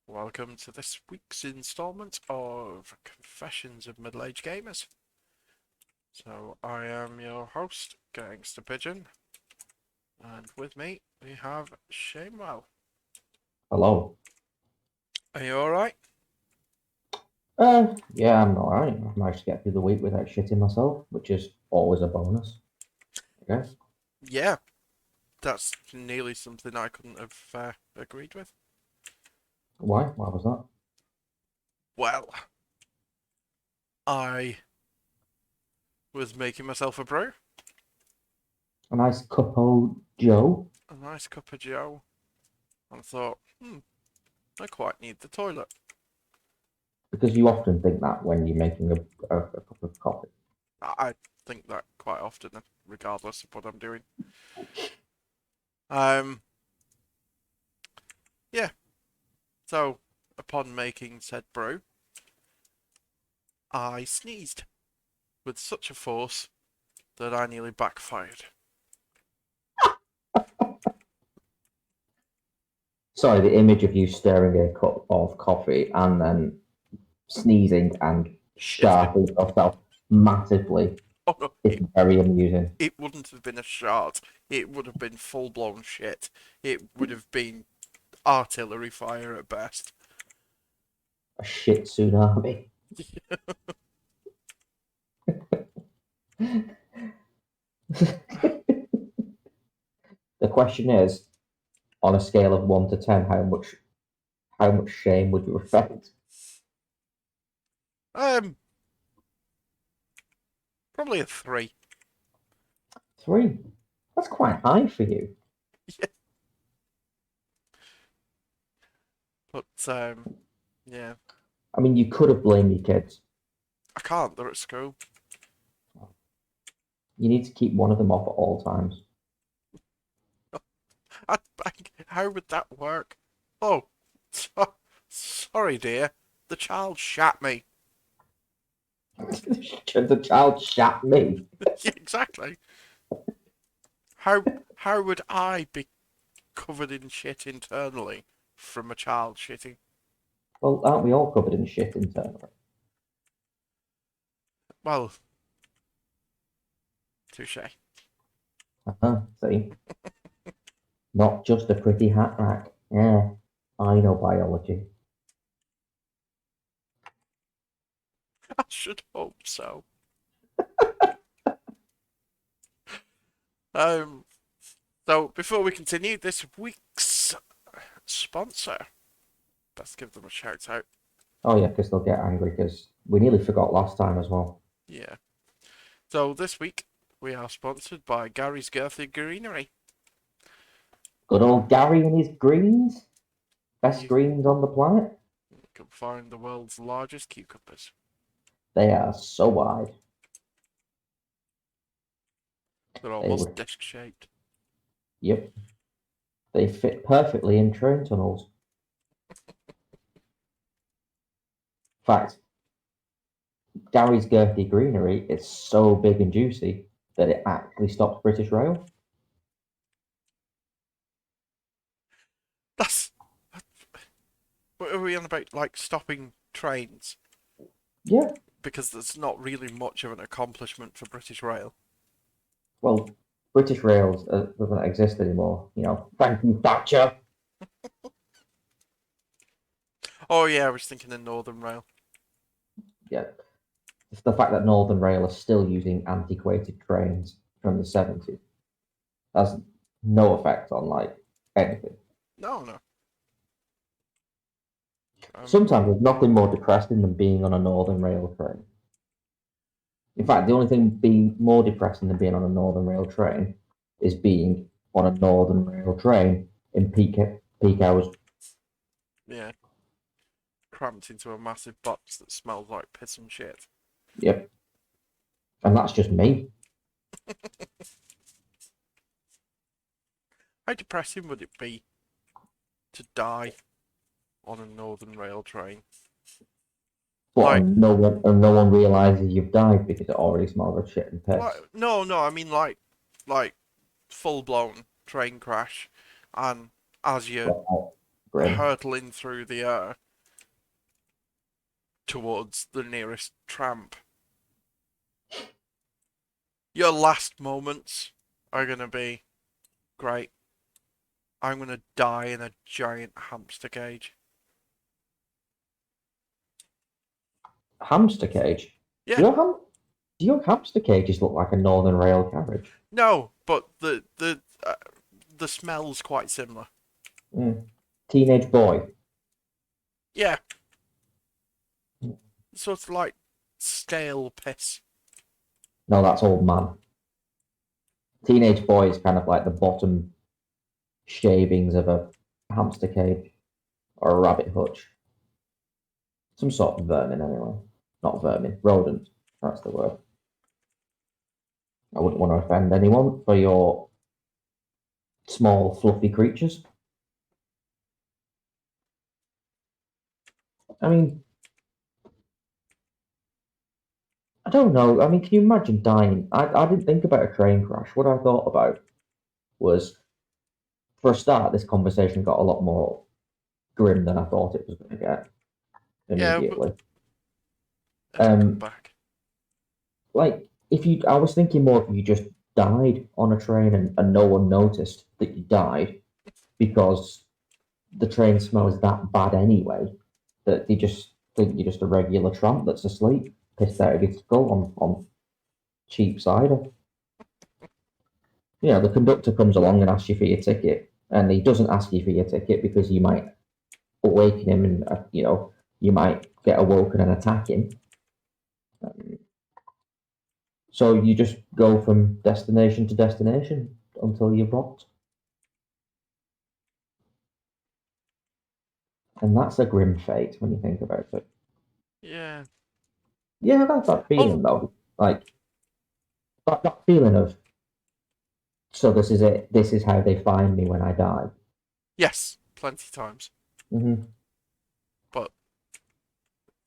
Welcome to this week's instalment of Confessions of Middle-Aged Gamers. So, I am your host, Gangster Pigeon, and with me we have Shamewell. Hello. Are you alright? Yeah, I'm alright. I've managed to get through the week without shitting myself, which is always a bonus, I guess. Yeah, that's nearly something I couldn't have agreed with. Why? Why was that? Well, I was making myself a brew, A nice cup of Joe. a nice cup of joe, and I thought, I quite need the toilet. Because you often think that when you're making a cup of coffee. I think that quite often, regardless of what I'm doing. Um, yeah, so upon making said brew, I sneezed with such a force that I nearly backfired. Sorry, the image of you stirring a cup of coffee and then sneezing and Shitting. sharping yourself massively Oh no, is very amusing. it wouldn't have been a shart. It would have been full blown shit. It would have been artillery fire at best. A shit tsunami. The question is, on a scale of 1 to 10, how much shame would you affect? Um, Probably a 3. 3. That's quite high for you. Yeah, but yeah, I mean, you could have blamed your kids. I can't. They're at school. You need to keep one of them off at all times. How would that work? Oh, sorry, dear. The child shat me. The child shat me. Yeah, exactly. How how would I be covered in shit internally from a child shitting? Well, aren't we all covered in shit internally? Well, touche. See? Not just a pretty hat rack. Yeah, I know biology. I should hope so. Um, so before we continue, this week's sponsor. Let's give them a shout out. Oh, yeah, because they'll get angry because we nearly forgot last time as well. Yeah. So this week we are sponsored by Gary's Girthy Greenery. Good old Gary and his greens. Best You greens on the planet. can find the world's largest cucumbers. They are so wide. They're They almost would, disc shaped. yep. They fit perfectly in train tunnels. Fact, Gary's Girthy Greenery is so big and juicy that it actually stops British Rail. That's what are we on about? Like stopping trains Yeah, because there's not really much of an accomplishment for British Rail. well, British Rails doesn't exist anymore. Thank you, Thatcher. Oh yeah, I was thinking of Northern Rail. Yeah, it's the fact that Northern Rail are still using antiquated trains from the 70s has no effect on anything. No, no. Um, Sometimes there's nothing more depressing than being on a Northern Rail train. In fact, the only thing being more depressing than being on a Northern Rail train is being on a Northern Rail train in peak hours. yeah, cramped into a massive box that smells like piss and shit. Yep, and that's just me. How depressing would it be to die on a Northern Rail train? But Like, no one realizes you've died because it already smells of shit and piss. no, no. I mean, like full blown train crash, and as you Well, Grim. hurtling through the air towards the nearest tramp. Your last moments are going to be great. I'm going to die in a giant hamster cage. Hamster cage? Yeah, Do your hamster cages look like a Northern Rail carriage? no, but the smell's quite similar. Mm. Teenage boy. Yeah, sort of like stale piss. No, that's old man. Teenage boy is kind of like the bottom shavings of a hamster cage or a rabbit hutch. Some sort of vermin, anyway. Not vermin, rodent. That's the word. I wouldn't want to offend anyone for your small, fluffy creatures. I mean, I don't know. I mean, can you imagine dying? I didn't think about a train crash. What I thought about was, for a start, this conversation got a lot more grim than I thought it was going to get Yeah, but immediately. it'll come back. Like, I was thinking more if you just died on a train and no one noticed that you died because the train smell is that bad anyway that they just think you're just a regular tramp that's asleep, pissed out of his skull on cheap cider. You know, the conductor comes along and asks you for your ticket, and he doesn't ask you for your ticket because you might awaken him and, you might get awoken and attack him. So you just go from destination to destination until you're robbed. And that's a grim fate when you think about it. Yeah. Yeah, that's that Oh, feeling though. Like that feeling of, so this is it. This is how they find me when I die. yes, plenty times. Mm-hmm. But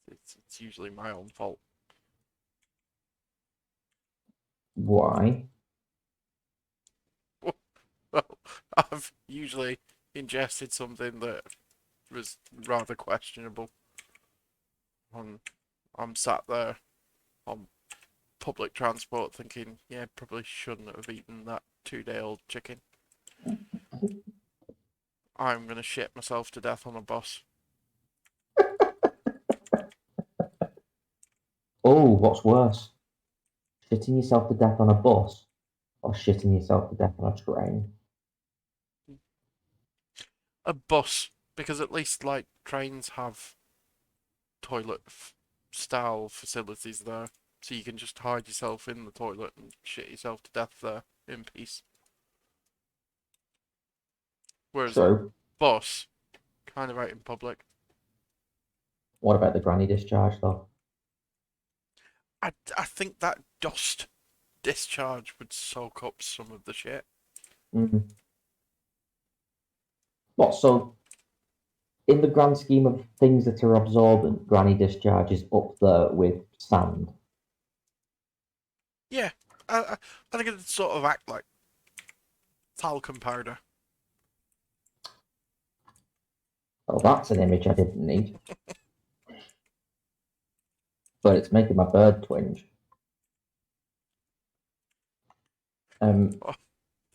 it's usually my own fault. Why? Well, I've usually ingested something that was rather questionable. I'm sat there on public transport thinking, yeah, probably shouldn't have eaten that 2-day-old chicken. I'm gonna shit myself to death on a bus. Oh, what's worse? Shitting yourself to death on a bus or shitting yourself to death on a train? A bus, because at least like trains have toilet style facilities there, so you can just hide yourself in the toilet and shit yourself to death there in peace. Whereas a True. bus, kind of out in public. What about the granny discharge though? I think that dust discharge would soak up some of the shit. Mm-hmm. What, so in the grand scheme of things that are absorbent, granny discharge is up there with sand. Yeah, I think it'd sort of act like talcum powder. Well, that's an image I didn't need, but it's making my bird twinge. Oh,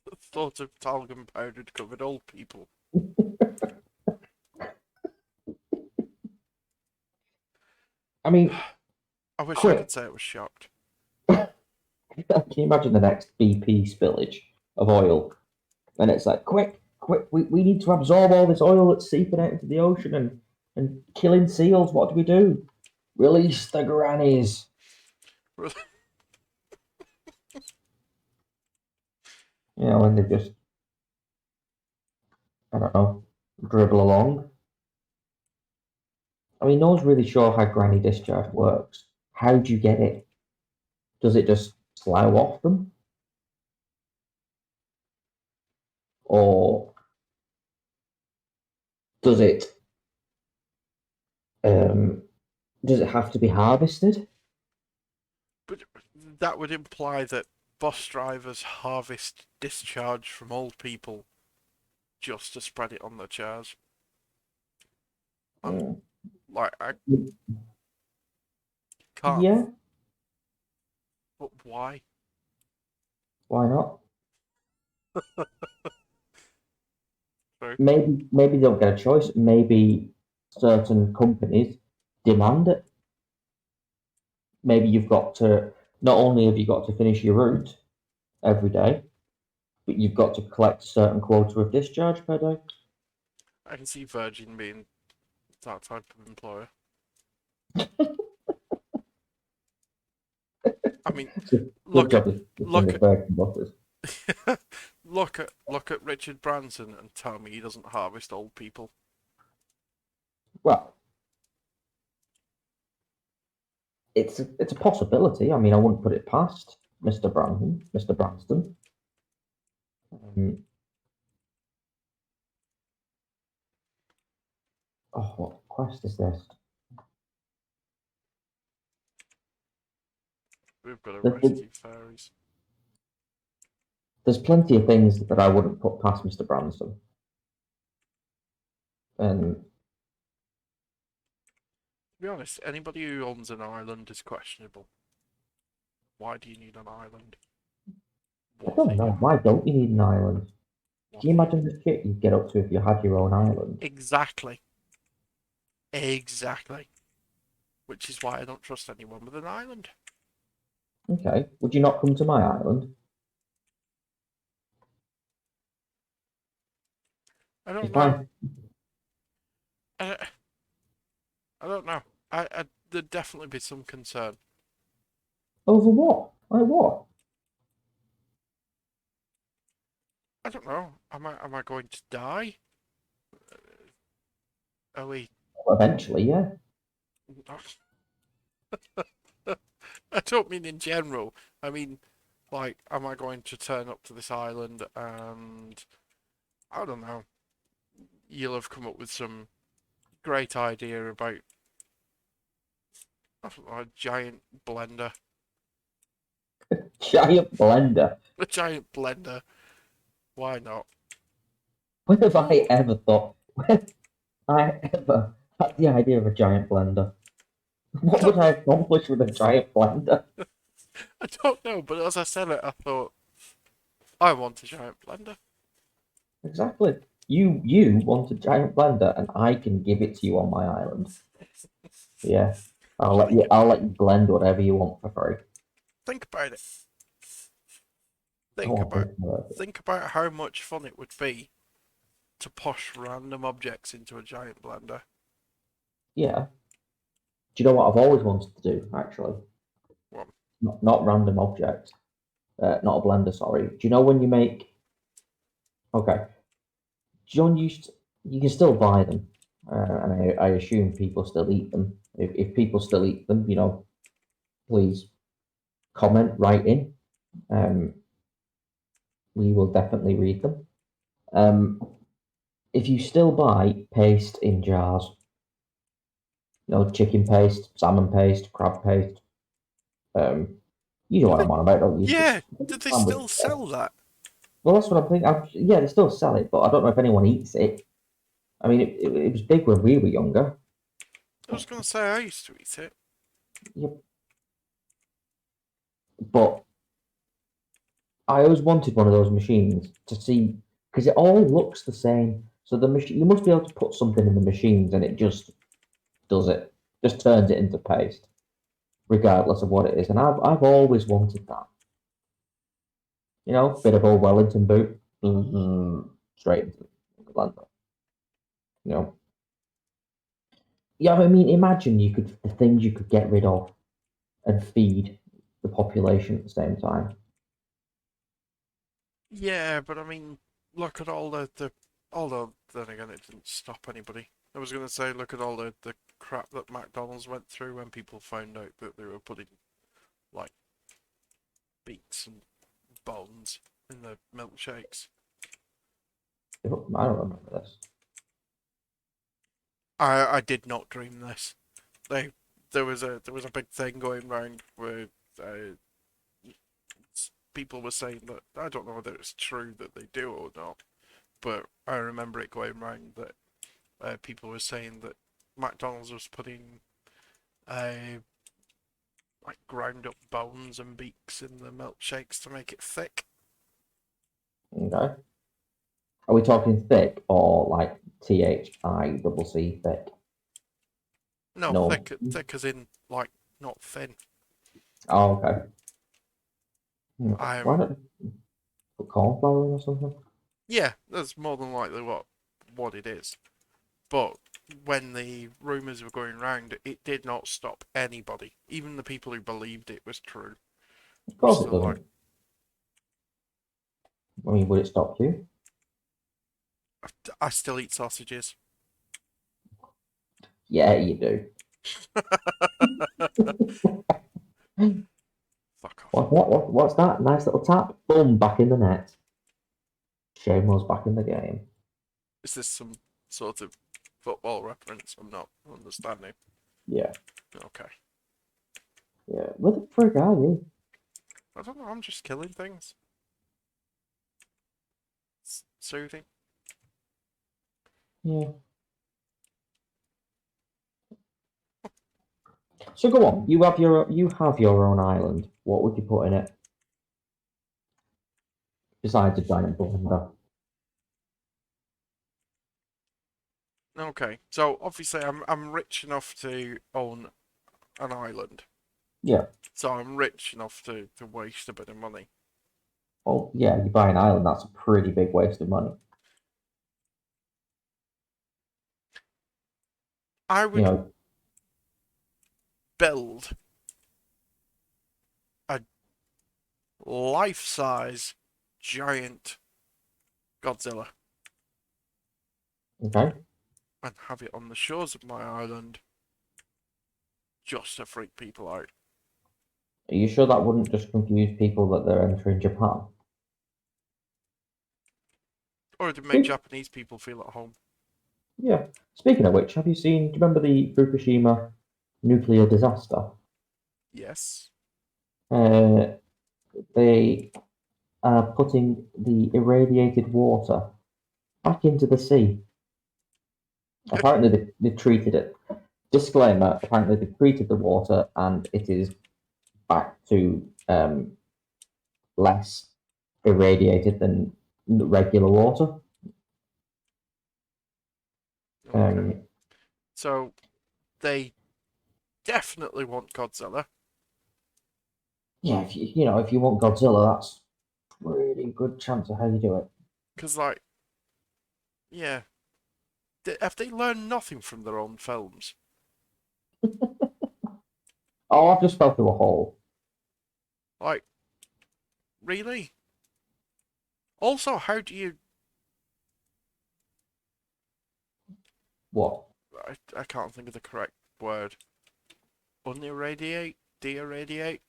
the thought of talcum powder covered old people. I mean, I wish I could quick, say I was shocked. can you imagine the next BP spillage of oil? And it's like, quick, quick, we need to absorb all this oil that's seeping out into the ocean and killing seals. What do we do? Release the grannies. You know, and they just, I don't know, dribble along. I mean, no one's really sure how granny discharge works. How do you get it? Does it just slough off them? Or does it um, does it have to be harvested? But that would imply that bus drivers harvest discharge from old people just to spread it on their chairs. And like I can't. Yeah, But why? why not? Sorry. Maybe they don't get a choice. Maybe certain companies demand it. Maybe you've got to not only have you got to finish your route every day, but you've got to collect a certain quota of discharge per day. I can see Virgin being that type of employer. I mean, Good look at job is look the Virgin buses. at look at Richard Branson and tell me he doesn't harvest old people. Well, it's a possibility. I mean, I wouldn't put it past Mr. Branston. Um, oh, what quest is this? We've got to There's, rescue fairies. there's plenty of things that I wouldn't put past Mr. Branston. And To be honest, anybody who owns an island is questionable. Why do you need an island? I What are don't you? know, why don't you need an island? What Can you are you? imagine the shit you'd get up to if you had your own island? Exactly. Exactly. Which is why I don't trust anyone with an island. Okay, would you not come to my island? I don't If know. I I, I don't know. There'd definitely be some concern. over what? Like what? I don't know. Am I going to die? Are we? Well, eventually, yeah. I don't mean in general. I mean, like, am I going to turn up to this island and I don't know. You'll have come up with some great idea about I don't know, a giant blender. Giant blender. A giant blender. Why not? When have Ooh, I ever thought? When have I ever had the idea of a giant blender? I What don't. would I accomplish with a giant blender? I don't know. But as I said it, I thought I want a giant blender. Exactly. You want a giant blender, and I can give it to you on my island. Yeah, I mean, I'll let you blend whatever you want for free. think about it. Go Think on, about. think about it. Think about how much fun it would be to push random objects into a giant blender. Yeah. Do you know what I've always wanted to do? Actually, Well, not random objects. Not a blender. Sorry. Do you know when you make? Okay. Do you know when you can still buy them, and I assume people still eat them. If people still eat them, please comment, write in. Um, we will definitely read them. If you still buy paste in jars, chicken paste, salmon paste, crab paste, um, you know do what they? I'm on about, don't you? Yeah. It's Did they sandwich still stuff. sell that? Well, that's what I'm thinking. Yeah, they still sell it, but I don't know if anyone eats it. I mean, it was big when we were younger. I was gonna say I used to eat it. Yep. But I always wanted one of those machines to see because it all looks the same. So the machine, you must be able to put something in the machines, and it just does it, just turns it into paste, regardless of what it is. And I've always wanted that. Bit of old Wellington boot, straight into the blender. You know, yeah. I mean, imagine the things you could get rid of and feed the population at the same time. Yeah, but I mean, look at all the although then again it didn't stop anybody. I was gonna say look at all the crap that McDonald's went through when people found out that they were putting like beets and bones in the milkshakes. I don't remember this. I did not dream this. They there was a big thing going around where uh, people were saying that I don't know whether it's true that they do or not, but I remember it going around that people were saying that McDonald's was putting a like ground up bones and beaks in the milkshakes to make it thick. Okay. Are we talking thick or like THICC thick? No, No. thick as in like not thin. Oh, okay. Why I'm not put corn flour in or something? Yeah, that's more than likely what it is. But when the rumours were going round, it did not stop anybody. Even the people who believed it was true Of were course it still like, doesn't. I mean, would it stop you? I still eat sausages. Yeah, you do. Fuck off. What's that? Nice little tap. Boom, back in the net. Shamewell's back in the game. Is this some sort of football reference? I'm not understanding. Yeah, Okay. yeah. Where the frick are you? I don't know, I'm just killing things. It's soothing. Yeah. So go on. You have your own island. What would you put in it besides a giant blender? Okay, so obviously I'm rich enough to own an island. Yeah. So I'm rich enough to waste a bit of money. Well, yeah. You buy an island. That's a pretty big waste of money. I You would know. build a life-size giant Godzilla Okay. and have it on the shores of my island just to freak people out. Are you sure that wouldn't just confuse people that they're entering Japan? Or to make Speak, Japanese people feel at home. yeah. Speaking of which, have you seen? Do you remember the Fukushima nuclear disaster? Yes. Uh, they are putting the irradiated water back into the sea. Apparently, they treated it. Disclaimer: apparently, they treated the water, and it is back to less irradiated than regular water. Okay. Um, So they definitely want Godzilla. yeah, if you want Godzilla, that's pretty good chance of how you do it. Because, like, yeah. Have they learned nothing from their own films? Oh, I've just fell through a hole. Like, really? Also, how do you... What? I can't think of the correct word. Unirradiate? De-irradiate?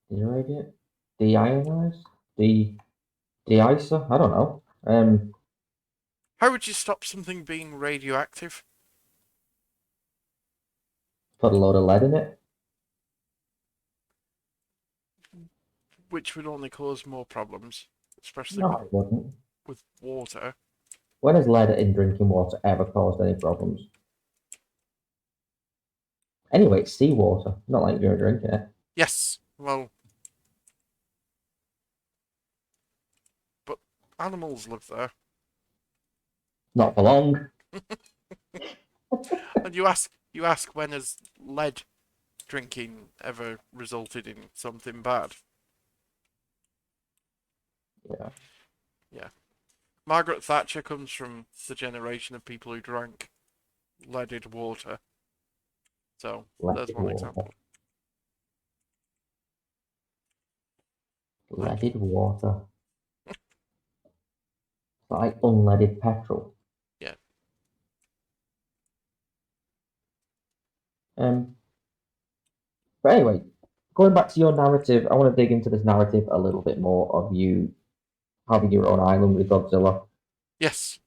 Irradiate? Deionize? Deicer? I don't know. How would you stop something being radioactive? Put a load of lead in it. Which would only cause more problems, especially No, it wouldn't. with water. When has lead in drinking water ever caused any problems? Anyway, it's seawater. Not like you're drinking it. Yes, well, but animals live there. Not for long. And you ask when has lead drinking ever resulted in something bad? Yeah. Yeah. Margaret Thatcher comes from the generation of people who drank leaded water. So, there's Leaded one water. example. Like, Leaded water. Like unleaded petrol. yeah. Um, but anyway, going back to your narrative, I want to dig into this narrative a little bit more of you having your own island with Godzilla. Yes.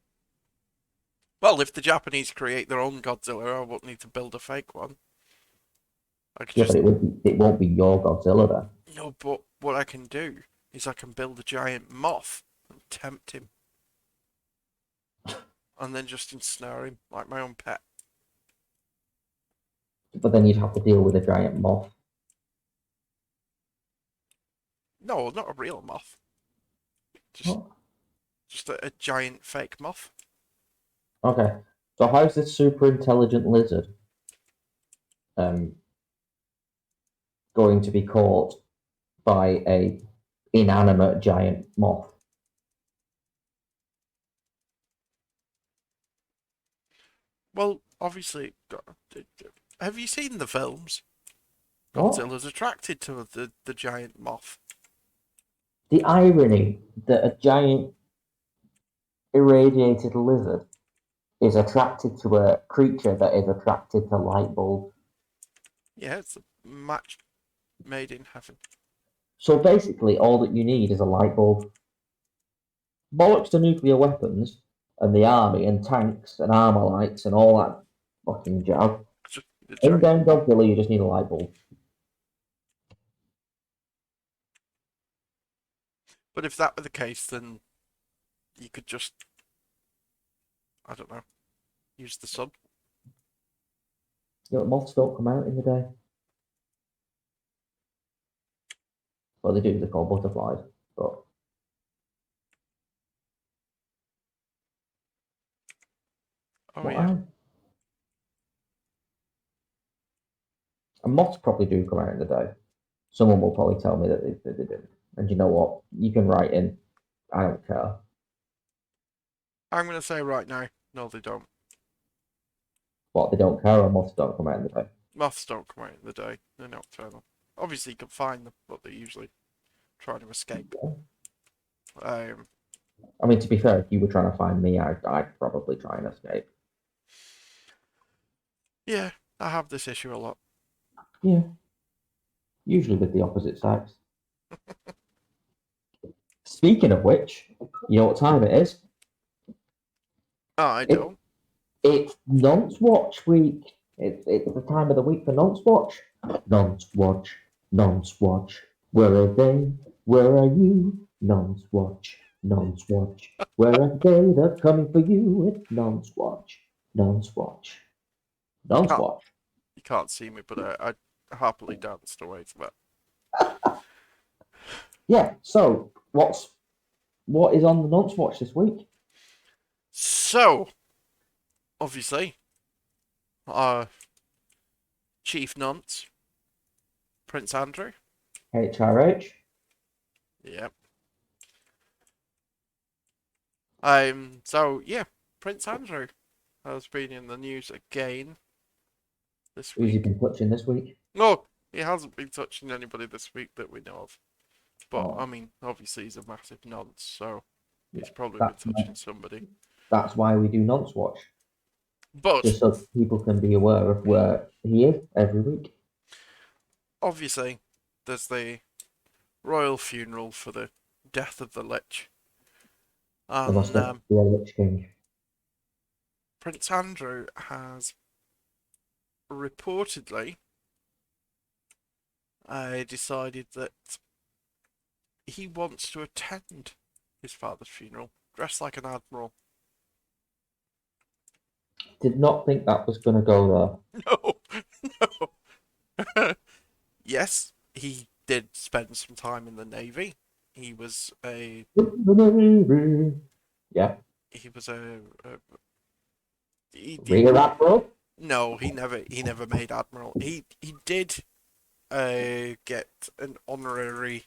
Well, if the Japanese create their own Godzilla, I won't need to build a fake one. I could Yeah, but just... it won't be your Godzilla then. No, but what I can do is I can build a giant moth and tempt him. And then just ensnare him like my own pet. But then you'd have to deal with a giant moth. No, not a real moth. Just, What? just a giant fake moth. Okay. So how's this super intelligent lizard um, going to be caught by a inanimate giant moth? Well, obviously, have you seen the films? What? Godzilla's attracted to the giant moth. The irony that a giant irradiated lizard is attracted to a creature that is attracted to light bulbs. Yeah, it's a match made in heaven. So basically, all that you need is a light bulb. Bollocks to nuclear weapons and the army and tanks and armor lights and all that fucking jazz. The In giant. game Godzilla, you just need a light bulb. But if that were the case, then you could just, I don't know, use the sun. You know, moths don't come out in the day. Well, they do. They're called butterflies. But Oh what yeah. and moths probably do come out in the day. Someone will probably tell me that they didn't. And you know what? You can write in. I don't care. I'm gonna say right now, no, they don't. What, they don't care or moths don't come out in the day? Moths don't come out in the day. They're nocturnal. Obviously, you can find them, but they usually try to escape. I mean, to be fair, if you were trying to find me, I'd probably try and escape. Yeah, I have this issue a lot. Yeah. Usually with the opposite sex. Speaking of which, you know what time it is? Oh, I It, don't. it's Nonce Watch week. It's the time of the week for Nonce Watch. Nonce Watch, Nonce Watch. Where are they? Where are you? Nonce Watch, Nonce Watch. Where are they? They're coming for you. It's Nonce Watch, Nonce Watch, You Nonce can't, Watch. you can't see me, but I happily danced away to that. Yeah. So what is on the Nonce Watch this week? So, obviously, our chief nonce, Prince Andrew. HRH. Yep. So yeah, Prince Andrew has been in the news again this Who's he week. been touching this week? No, he hasn't been touching anybody this week that we know of. But I Oh, mean, obviously he's a massive nonce, so yeah. he's probably been That's touching somebody. that's why we do Nonce Watch, But just so people can be aware of where he is every week. obviously, there's the royal funeral for the death of the Lich, There must and be a Lich King. Prince Andrew has reportedly decided that he wants to attend his father's funeral dressed like an admiral. Did not think that was going to go No, no. Yes, he did spend some time in the navy. He was a there. Yeah, he was a he Rear Admiral. no, he never made admiral. He did get an honorary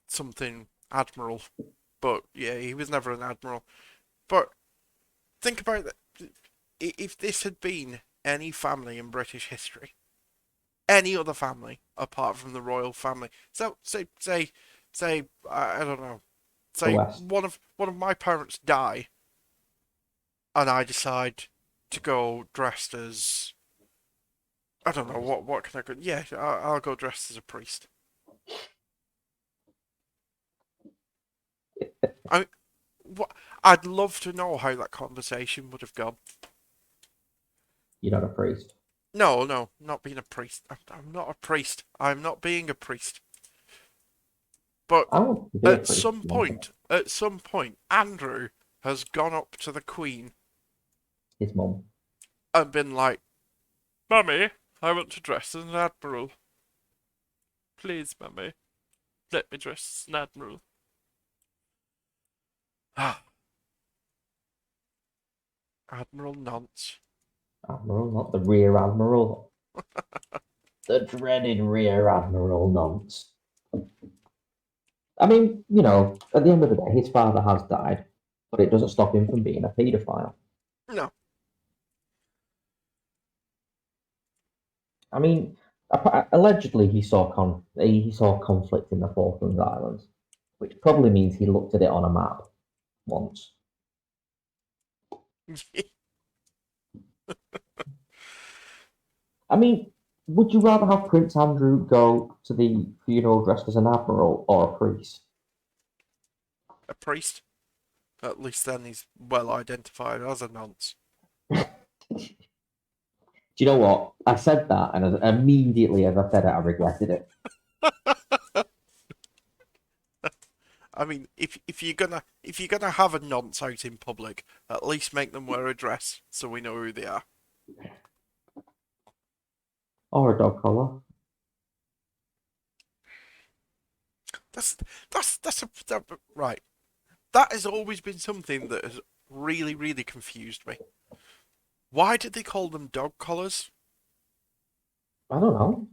something admiral, but yeah, he was never an admiral. But think about that. If this had been any family in British history, any other family apart from the royal family, so say I don't know, The say West. one of my parents die, and I decide to go dressed as I don't know what can I go? Yeah, I'll go dressed as a priest. I what I'd love to know how that conversation would have gone. You're not a priest. No, no, not being a priest. I'm not a priest. I'm not being a priest. But I want to be a priest. at some point, Andrew has gone up to the Queen His mum. and been like, Mummy, I want to dress as an admiral. Please, Mummy, let me dress as an admiral. Ah, Admiral Nonce. Admiral, not the Rear Admiral. The dreaded Rear Admiral nonce. I mean, at the end of the day, his father has died, but it doesn't stop him from being a paedophile. No. I mean, allegedly he saw conflict in the Falklands Islands, which probably means he looked at it on a map once. I mean, would you rather have Prince Andrew go to the funeral dressed as an admiral or a priest? A priest. At least then he's well identified as a nonce. Do you know what? I said that, and immediately as I said it, I regretted it. I mean, if you're gonna have a nonce out in public, at least make them wear a dress so we know who they are. Or a dog collar. Right. That has always been something that has really, really confused me. Why did they call them dog collars? I don't know.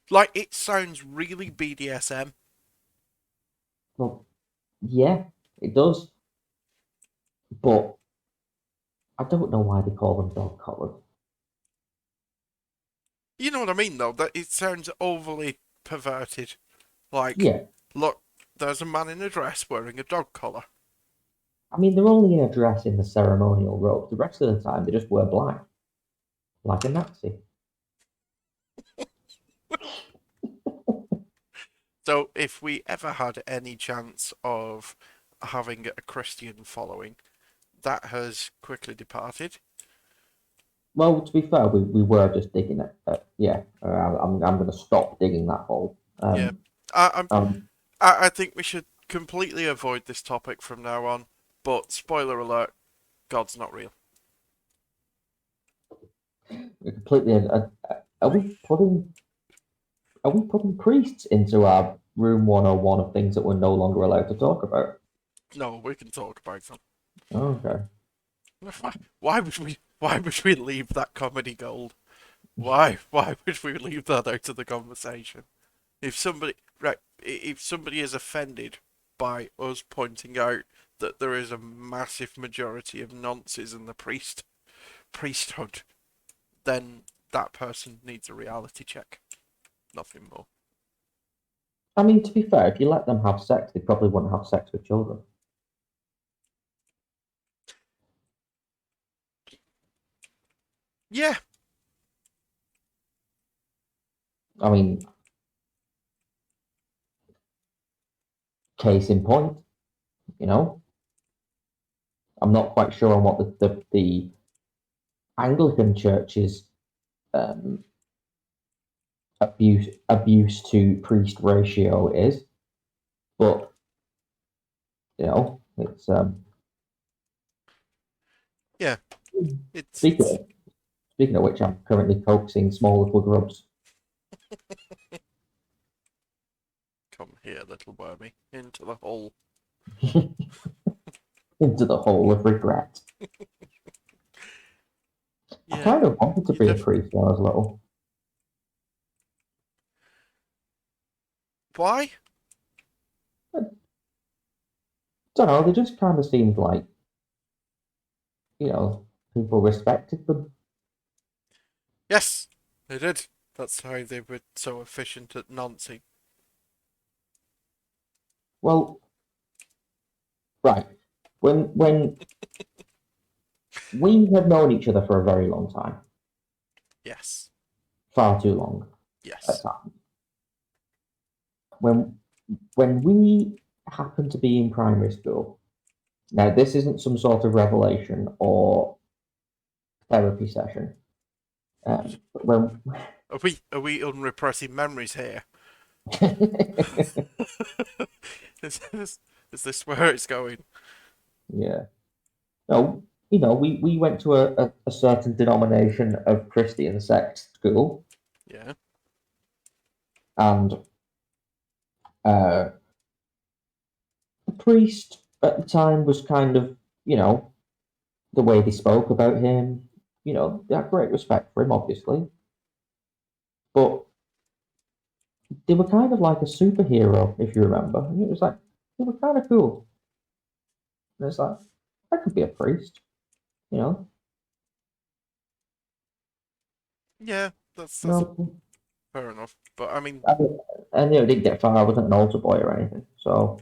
Like, it sounds really BDSM. Well, yeah, it does. But I don't know why they call them dog collars. You know what I mean, though? That it sounds overly perverted. Like, Yeah, look, there's a man in a dress wearing a dog collar. I mean, they're only in a dress in the ceremonial robe. The rest of the time, they just wear black, like a Nazi. So, if we ever had any chance of having a Christian following, that has quickly departed. Well, to be fair, we were just digging it. Yeah, I'm going to stop digging that hole. Yeah, I, I'm, Um, I think we should completely avoid this topic from now on. But spoiler alert: God's not real. completely. Are we putting are we putting priests into our room 101 of things that we're no longer allowed to talk about? No, we can talk about them. Okay. Why would we? Why would we leave that comedy gold? Why? Why would we leave that out of the conversation? If somebody is offended by us pointing out that there is a massive majority of nonces in the priesthood, then that person needs a reality check. Nothing more. I mean, to be fair, if you let them have sex, they probably wouldn't have sex with children. Yeah, I mean, case in point, you know, I'm not quite sure on what the Anglican Church's um, abuse to priest ratio is, but it's yeah. It's speaking it's. of, speaking of which, I'm currently coaxing small little grubs Come here, little wormy, into the hole. into the hole of regret. I Yeah, kind of wanted to you be a def. priest when I was little. Why? I don't know, they just kind of seemed like, people respected them. Yes, they did. That's how they were so efficient at noncing. Well, right. When we have known each other for a very long time, Yes, far too long at yes. times. When we happened to be in primary school, now this isn't some sort of revelation or therapy session. But when Are we unrepressing memories here? is, this, is this where it's going? yeah, no, we went to a certain denomination of Christian sect school, Yeah. and the priest at the time was kind of, the way they spoke about him, they had great respect for him, obviously, but they were kind of like a superhero, if you remember. And it was like, they were kind of cool. And it's like, I could be a priest, you know? Yeah, that's No, fair enough. But I mean, and it didn't get far. I wasn't an altar boy or anything. So,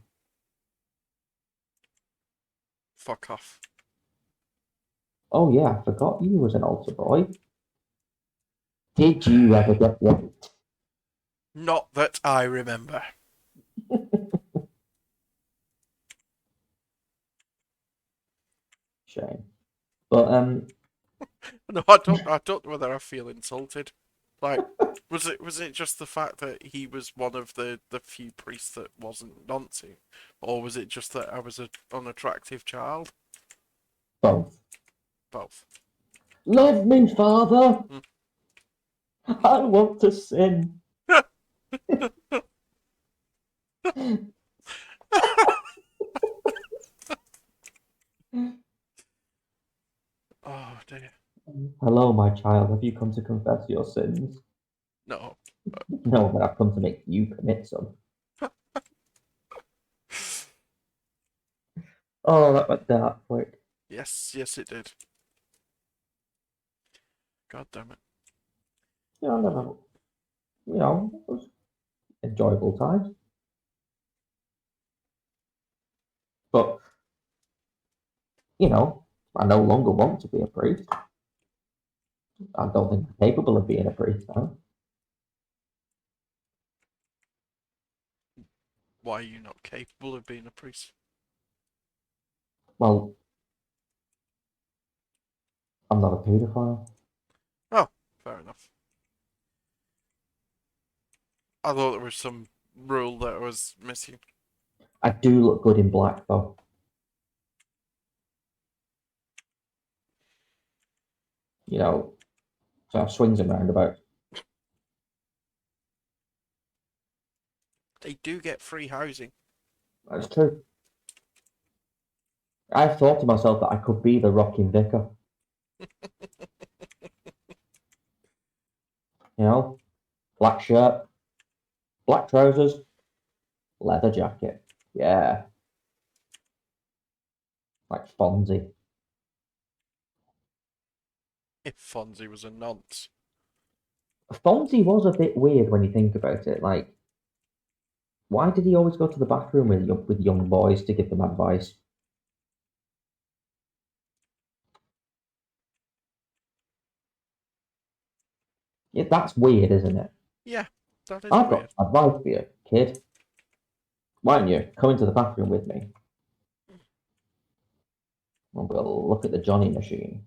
fuck off. oh yeah, I forgot you was an altar boy. Did you ever get raped? Not that I remember. Shame. But No, I don't know whether I feel insulted. Like, was it just the fact that he was one of the few priests that wasn't noncy, or was it just that I was an unattractive child? both. Both. Love me, Father. Hmm. I want to sin. Oh dear. Hello, my child. Have you come to confess your sins? No. No, but I've come to make you commit some. Oh, that went dark quick. Yes, yes, it did. God damn it. Never, it was enjoyable times. But, I no longer want to be a priest. I don't think I'm capable of being a priest now. Why are you not capable of being a priest? Well, I'm not a paedophile. Oh, fair enough. I thought there was some rule that I was missing. I do look good in black, though. So I have swings and roundabouts. They do get free housing. That's true. I've thought to myself that I could be the rocking vicar. Black shirt, black trousers, leather jacket. Yeah, like Fonzie. If Fonzie was a nonce. Fonzie was a bit weird when you think about it. Like, why did he always go to the bathroom with young boys to give them advice? Yeah, that's weird, isn't it? Yeah, that is I've got weird. advice for you, kid. Why don't you come into the bathroom with me? And we'll look at the Johnny machine.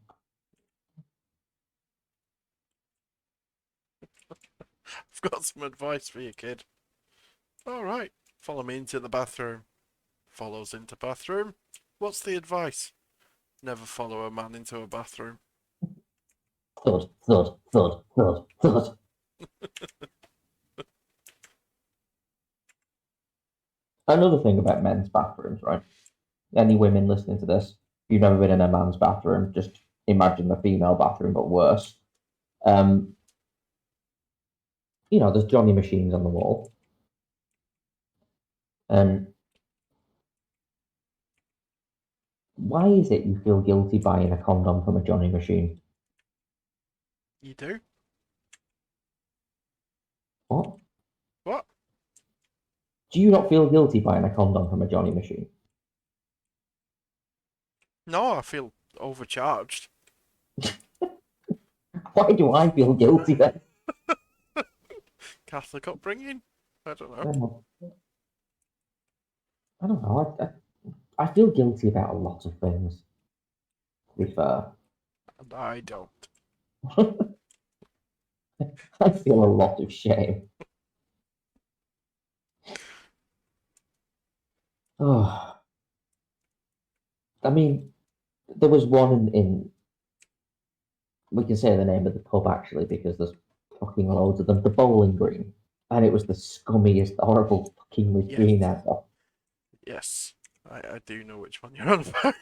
I've got some advice for you, kid. Alright, follow me into the bathroom. Follows into bathroom. What's the advice? Never follow a man into a bathroom. Thud, thud, thud, thud, thud. Another thing about men's bathrooms, right? Any women listening to this, if you've never been in a man's bathroom, just imagine the female bathroom, but worse. Um, there's Johnny machines on the wall, and why is it you feel guilty buying a condom from a Johnny machine? You do? What? What? Do you not feel guilty buying a condom from a Johnny machine? No, I feel overcharged. Why do I feel guilty then? Catholic upbringing? I don't I know. don't know. I don't know. I feel guilty about a lot of things, to be fair. And I don't. I feel a lot of shame. Oh, I mean, there was one in we can say the name of the pub actually because there's fucking loads of them. The Bowling Green, and it was the scummiest, horrible fucking Yes. machine ever. Yes. I do know which one you're on about.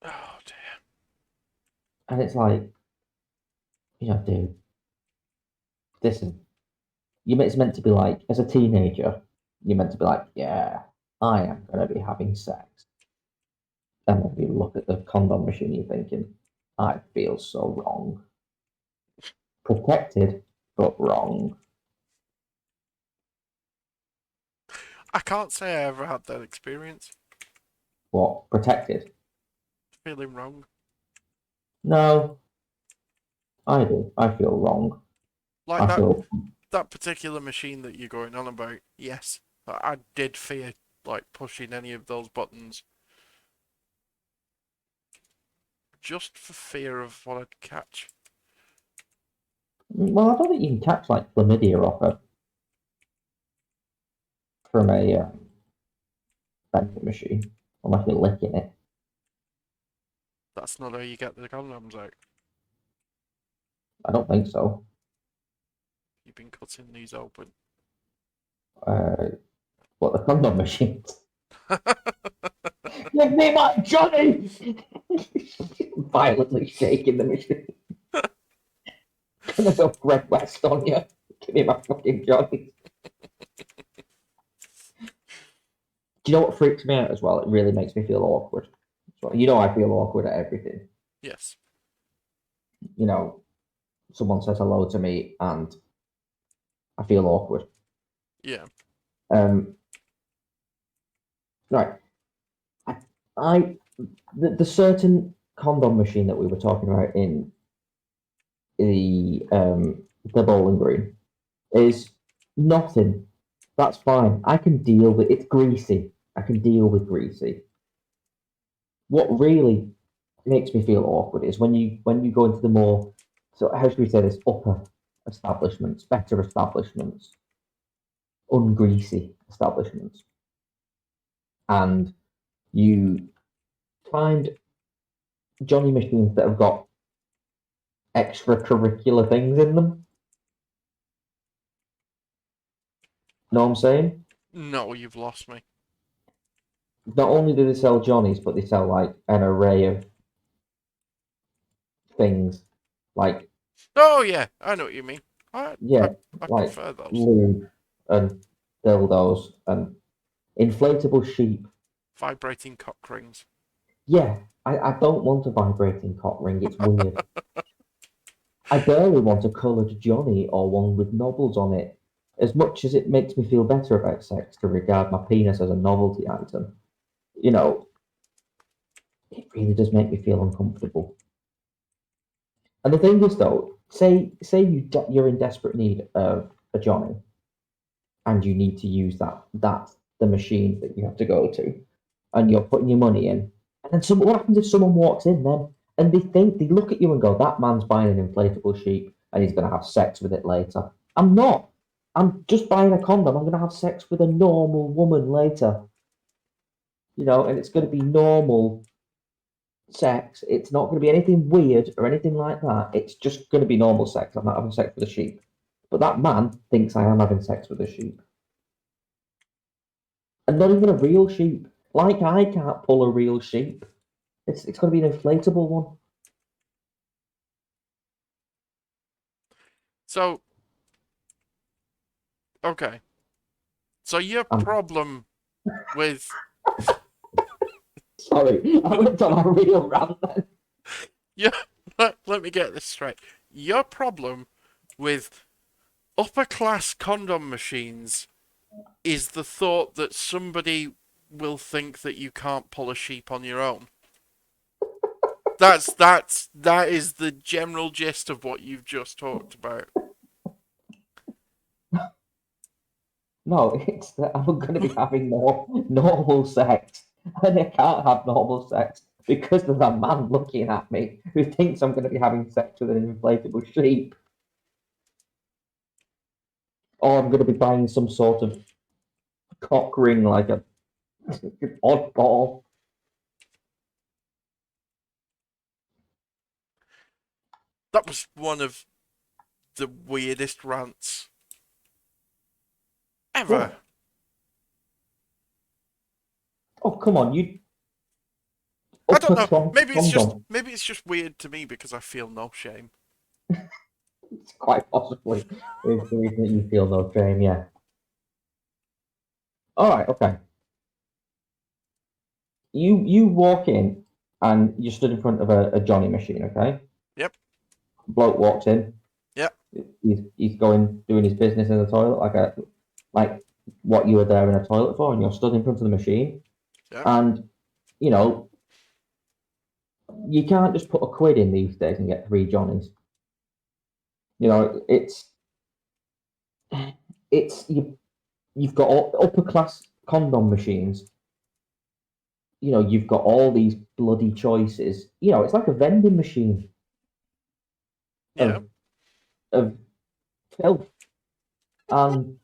Oh dear. And it's like, dude, this is it's meant to be like as a teenager, you're meant to be like, yeah, I am gonna be having sex. And then you look at the condom machine, you're thinking, I feel so wrong. Protected, but wrong. I can't say I ever had that experience. What? Protected? Feeling wrong. No, I do. I feel wrong. Like I feel that particular machine that you're going on about, yes. I did fear like pushing any of those buttons. Just for fear of what I'd catch. well. I don't think you can catch like chlamydia off it from a vending machine unless you're licking it. That's not how you get the condoms out. I don't think so. You've been cutting these open. What, the condom machine? Give me my Johnny! Violently shaking the machine. Gonna go Greg West on you. Give me my fucking Johnny. Do you know what freaks me out as well? It really makes me feel awkward. So, I feel awkward at everything. Yes. Someone says hello to me and I feel awkward. Yeah. Right. The certain condom machine that we were talking about in the Bowling Green is nothing. That's fine. I can deal with it's greasy. I can deal with greasy. What really makes me feel awkward is when you go into the more how should we say this upper establishments, better establishments, ungreasy establishments, and you find Johnny machines that have got extracurricular things in them. Know what I'm saying? No, you've lost me. Not only do they sell Johnnies, but they sell like an array of things, like Oh yeah, I know what you mean. I yeah, I like prefer those. lube and dildos and inflatable sheep. Vibrating cock rings. Yeah, I don't want a vibrating cock ring. It's weird. I barely want a coloured Johnny or one with knobbles on it. As much as it makes me feel better about sex to regard my penis as a novelty item, it really does make me feel uncomfortable. And the thing is, though, say you're in desperate need of a Johnny, and you need to use that's the machine that you have to go to, and you're putting your money in, and then what happens if someone walks in then and they look at you and go, that man's buying an inflatable sheep and he's going to have sex with it later. I'm not. I'm just buying a condom. I'm going to have sex with a normal woman later. And it's going to be normal sex. It's not going to be anything weird or anything like that. It's just going to be normal sex. I'm not having sex with a sheep. But that man thinks I am having sex with a sheep. And not even a real sheep. Like I can't pull a real sheep. It's going to be an inflatable one. So, okay. So your Um, problem with Sorry, I went on a real rant then. yeah, let me get this straight. Your problem with upper class condom machines is the thought that somebody will think that you can't pull a sheep on your own. That is the general gist of what you've just talked about. No, it's that I'm going to be having more normal sex, and I can't have normal sex because there's a man looking at me who thinks I'm going to be having sex with an inflatable sheep, or I'm going to be buying some sort of cock ring like a oddball. That was one of the weirdest rants ever. What? Oh, come on, you I don't know. condom. Maybe it's just weird to me because I feel no shame. It's quite possibly is the reason that you feel no shame, yeah. All right, okay. You walk in and you stood in front of a Johnny machine, okay? Yep. Bloke walks in. Yep. He's going doing his business in the toilet like what you were there in a toilet for, and you're stood in front of the machine. Yep. And you know you can't just put a quid in these days and get 3 Johnnies. You know you've got upper class condom machines. You know you've got all these bloody choices. You know it's like a vending machine Yeah. of filth. And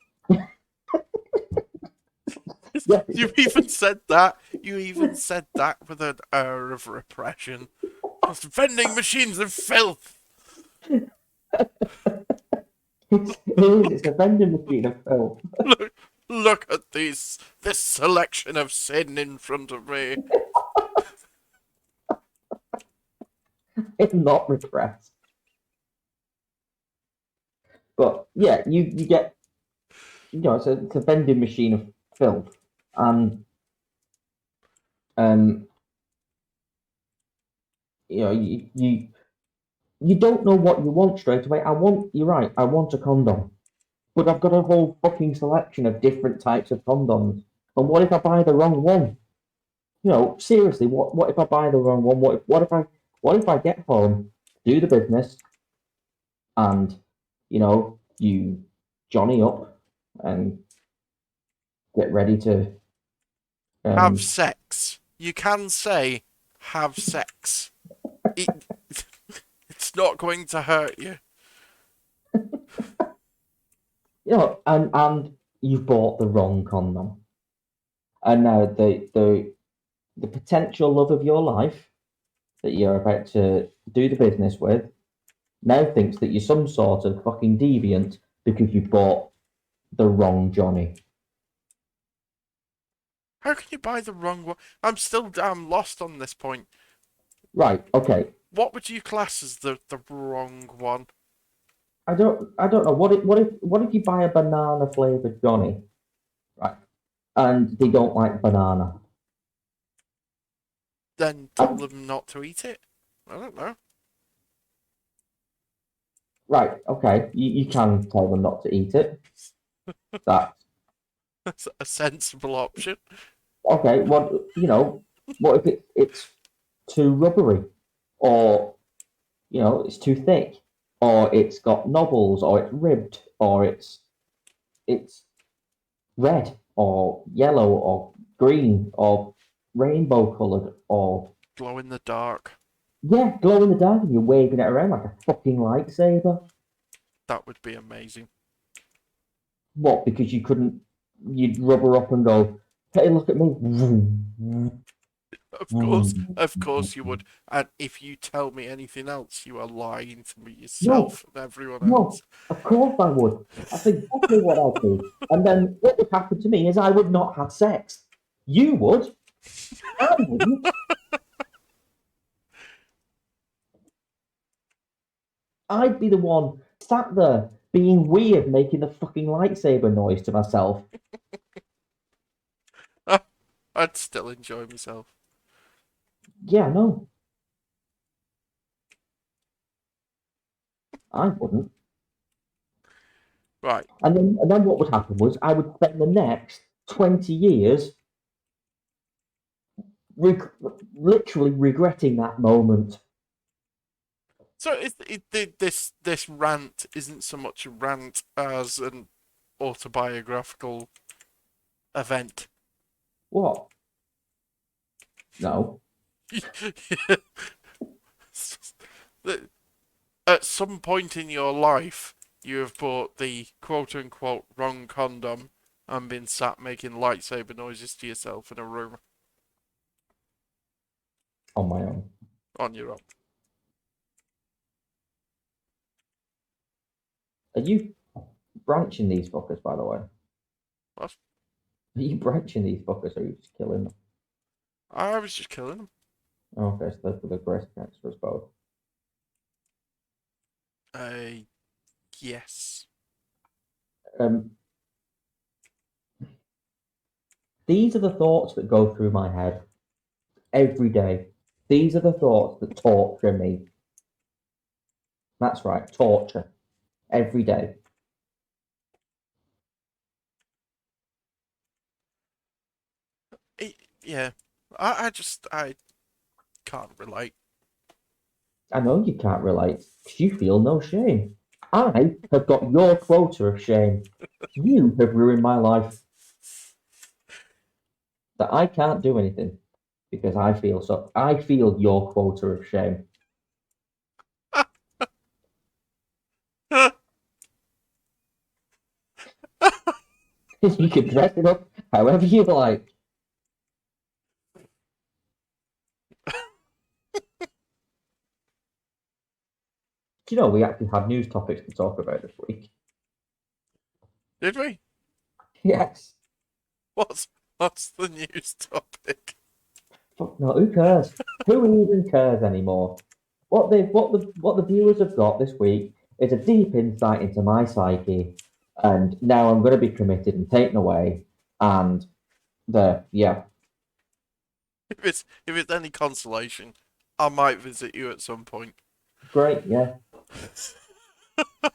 yeah, You even said that. You even said that with an air of repression. Just vending machines of filth. it's a vending machine of filth. Look at this selection of sin in front of me. It's not repressed. But yeah, you get it's a vending machine of filth, and um you don't know what you want straight away. You're right. I want a condom, but I've got a whole fucking selection of different types of condoms. And what if I buy the wrong one? You know, seriously, what if I buy the wrong one? What if I get home, do the business, and you Johnny up and get ready to Have um sex. You can say have sex. It, it's not going to hurt you. and you've bought the wrong condom. And now the potential love of your life that you're about to do the business with now thinks that you're some sort of fucking deviant because you bought the wrong Johnny. How can you buy the wrong one? I'm still damn lost on this point. Right, okay. What would you class as the wrong one? I don't know. What if you buy a banana flavored Johnny, right? And they don't like banana. Then tell them not to eat it. I don't know. Right, okay. You can tell them not to eat it. That That's a sensible option. okay. What if it's too rubbery, or it's too thick, or it's got knobbles, or it's ribbed, or it's red, or yellow, or green, or rainbow coloured, or Glow in the dark. yeah, glow in the dark, and you're waving it around like a fucking lightsaber. That would be amazing. What? Because you'd rubber up and go, hey, look at me. Of course you would. And if you tell me anything else, you are lying to me No, yourself and everyone no, else. of course I would. That's exactly what I'd do. And then what would happen to me is I would not have sex. You would. I wouldn't. I'd be the one sat there being weird, making the fucking lightsaber noise to myself. I'd still enjoy myself. Yeah, no, I wouldn't. Right. And then what would happen was I would spend the next 20 years literally regretting that moment. So this rant isn't so much a rant as an autobiographical event. What? No. At some point in your life, you have bought the quote unquote wrong condom and been sat making lightsaber noises to yourself in a room On my own. on your own. Are you branching these fuckers, by the way? What? Are you branching these fuckers or are you just killing them? I was just killing them. Okay, so they're for the breast cancer as both. Yes. These are the thoughts that go through my head every day. These are the thoughts that torture me. That's right, torture. Every day. Yeah. I can't relate. I know you can't relate because you feel no shame. I have got your quota of shame. You have ruined my life. That I can't do anything because I feel so. I feel your quota of shame. You can dress it up however you like. Do you know we actually had news topics to talk about this week? Did we? Yes. What's the news topic? Fuck no, who cares? Who even cares anymore? What the viewers have got this week is a deep insight into my psyche, and now I'm going to be committed and taken away. And yeah, If it's any consolation, I might visit you at some point. great, yeah.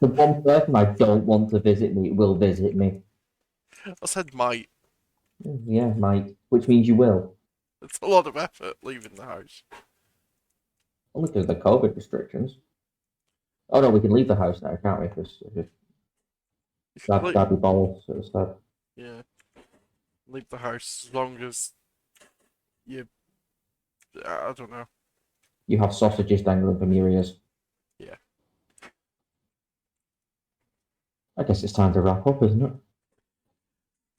The one person I don't want to visit me will visit me. I said might. Yeah, mate. Which means you will. It's a lot of effort leaving the house. Only because of the COVID restrictions. Oh no, we can leave the house now, can't we? Because daddy balls sort of stuff. Yeah. Leave the house as long as you. I don't know. You have sausages dangling from your ears. Yeah. I guess it's time to wrap up, isn't it?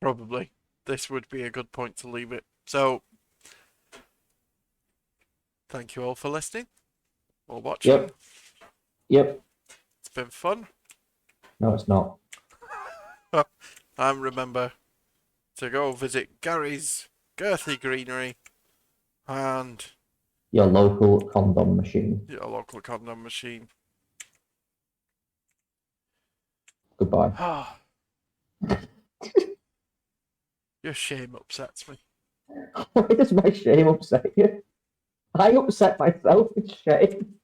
Probably. This would be a good point to leave it. So, thank you all for listening or watching. Yep. It's been fun. No, it's not. And remember to go visit Gary's Girthy Greenery and Your local condom machine. your local condom machine. Goodbye. Your shame upsets me. Why does my shame upset you? I upset myself with shame.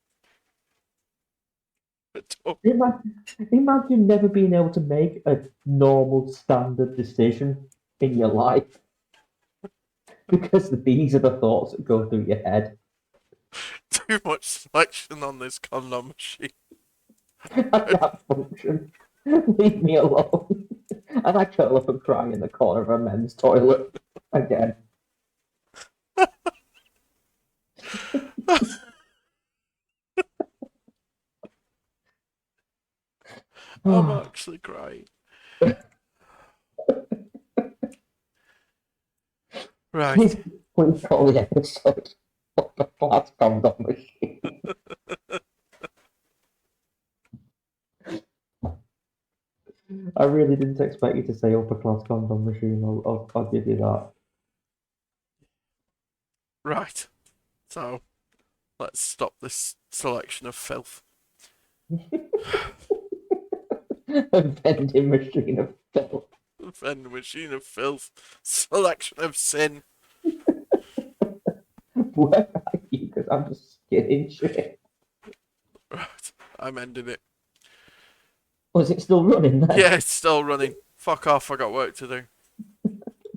Imagine never being able to make a normal standard decision in your life because these are the thoughts that go through your head. Too much selection on this condom machine. I can't function. Leave me alone. And I curl up and cry in the corner of a men's toilet again. I'm actually crying. Right. Please call the episode of the Flat Condom Machine. I really didn't expect you to say upper class condom machine. I'll give you that. Right. So, let's stop this selection of filth. A vending machine of filth. Vending machine of filth. Selection of sin. Where are you? Because I'm just skidding shit. Right. I'm ending it. Was it still running then? Yeah, it's still running. Fuck off, I got work to do.